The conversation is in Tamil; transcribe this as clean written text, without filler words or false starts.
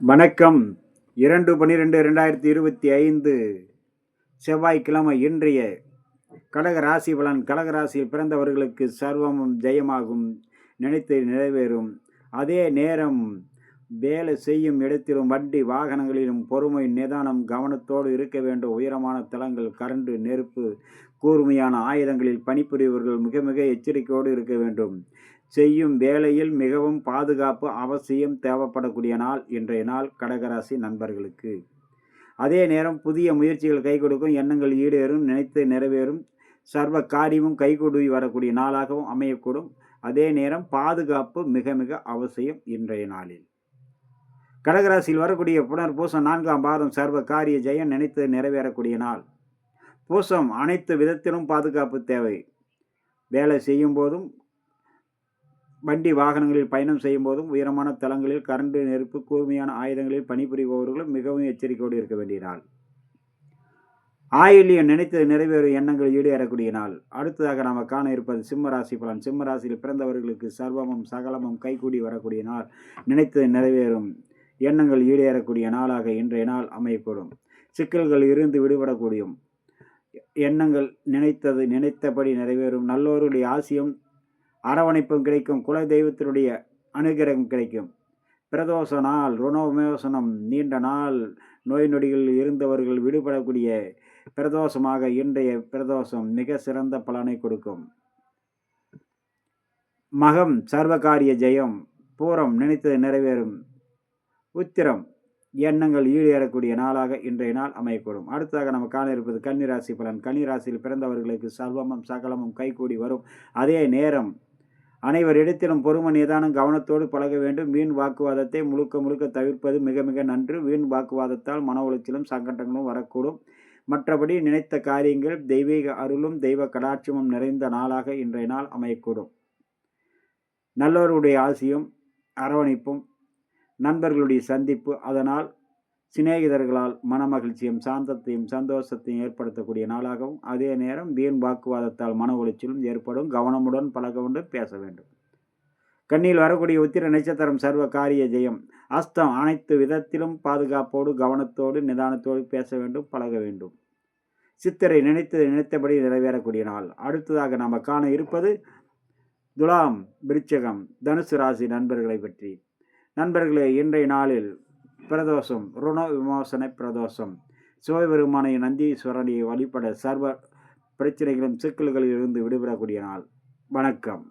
வணக்கம். 2/12/2025 செவ்வாய்க்கிழமை. இன்றைய கடக ராசி பலன். கடக ராசியில் பிறந்தவர்களுக்கு சர்வமும் ஜெயமாகும், நினைத்து நிறைவேறும். அதே நேரம் வேலை செய்யும் இடத்திலும் வண்டி வாகனங்களிலும் பொறுமை, நிதானம், கவனத்தோடு இருக்க வேண்டும். உயரமான தளங்கள், கரண்டு, நெருப்பு, கூர்மையான ஆயுதங்களில் பணிபுரிபவர்கள் மிக மிக எச்சரிக்கையோடு இருக்க வேண்டும். செய்யும் வேலையில் மிகவும் பாதுகாப்பு அவசியம் தேவைப்படக்கூடிய நாள் இன்றைய நாள் கடகராசி நண்பர்களுக்கு. அதே நேரம் புதிய முயற்சிகள் கை கொடுக்கும், எண்ணங்கள் ஈடேறும், நினைத்து நிறைவேறும், சர்வ காரியமும் கைகூடி வரக்கூடிய நாளாகவும் அமையக்கூடும். அதே நேரம் பாதுகாப்பு மிக மிக அவசியம் இன்றைய நாளில். கடகராசியில் வரக்கூடிய புனர் பூசம் 4ஆம் பாதம் சர்வ காரிய ஜெயம், நினைத்து நிறைவேறக்கூடிய நாள். பூசம் அனைத்து விதத்திலும் பாதுகாப்பு தேவை. வேலை செய்யும் போதும், வண்டி வாகனங்களில் பயணம் செய்யும் போதும், உயரமான தளங்களில், கரண்டு, நெருப்பு, கூர்மையான ஆயுதங்களில் பணிபுரிபவர்களும் மிகவும் எச்சரிக்கையோடு இருக்க வேண்டிய நாள். ஆயில்யம் நினைத்து நிறைவேறும், எண்ணங்கள் ஈடேறக்கூடிய நாள். அடுத்ததாக நாம் காண இருப்பது சிம்ம ராசி பலன். சிம்ம ராசியில் பிறந்தவர்களுக்கு சர்வமும் சகலமும் கைகூடி வரக்கூடிய நாள், நினைத்து நிறைவேறும், எண்ணங்கள் ஈடேறக்கூடிய நாளாக இன்றைய நாள் அமையக்கூடும். சிக்கல்கள் இருந்து விடுபடக்கூடியும், எண்ணங்கள் நினைத்தபடி நிறைவேறும். நல்லோருடைய ஆசியும் அரவணைப்பும் கிடைக்கும். குல தெய்வத்தினுடைய அனுகிரகம் கிடைக்கும். பிரதோஷ நாள், ருணவிமோசனம், நீண்ட நாள் நோய் நொடிகளில் இருந்தவர்கள் விடுபடக்கூடிய பிரதோஷமாக இன்றைய பிரதோஷம் மிக சிறந்த பலனை கொடுக்கும். மகம் சர்வகாரிய ஜெயம், பூரம் நினைத்தது நிறைவேறும், உத்திரம் எண்ணங்கள் ஈடேறக்கூடிய நாளாக இன்றைய நாள் அமையக்கூடும். அடுத்ததாக நம்ம காண இருப்பது கன்னிராசி பலன். கன்னிராசியில் பிறந்தவர்களுக்கு சர்வமும் சகலமும் கைகூடி வரும். அதே நேரம் அனைவரிடத்திலும் பொறுமை, நிதானம், கவனத்தோடு பழக வேண்டும். வீண் வாக்குவாதத்தை முழுக்க தவிர்ப்பது மிக மிக நன்று. வீண் வாக்குவாதத்தால் மன உளைச்சலும் சங்கடங்களும் வரக்கூடும். மற்றபடி நினைத்த காரியங்கள் தெய்வீக அருளும் தெய்வ கடாட்சமும் நிறைந்த நாளாக இன்றைய நாள் அமையக்கூடும். நல்லவருடைய ஆசியும் அரவணைப்பும், நண்பர்களுடைய சந்திப்பு, அதனால் சிநேகிதர்களால் மனமகிழ்ச்சியும் சாந்தத்தையும் சந்தோஷத்தையும் ஏற்படுத்தக்கூடிய நாளாகவும், அதே நேரம் வீண் வாக்குவாதத்தால் மன உளைச்சலும் ஏற்படும். கவனமுடன் பழக வேண்டும், பேச வேண்டும். கண்ணியில் வரக்கூடிய உத்திர நட்சத்திரம் சர்வ காரிய ஜெயம். அஸ்தம் அனைத்து விதத்திலும் பாதுகாப்போடு, கவனத்தோடு, நிதானத்தோடு பேச வேண்டும், பழக வேண்டும். சித்திரை நினைத்தபடி நிறைவேறக்கூடிய நாள். அடுத்ததாக நாம் காண இருப்பது துலாம், விருச்சிகம், தனுசு ராசி நண்பர்களை பற்றி. நண்பர்களே, இன்றைய நாளில் பிரதோஷம், ருண விமோசன பிரதோஷம். சிவபெருமானை, நந்தீஸ்வரனை வழிபட சர்வ பிரச்சனைகளும் சிக்கல்களில் இருந்து விடுபடக்கூடிய நாள். வணக்கம்.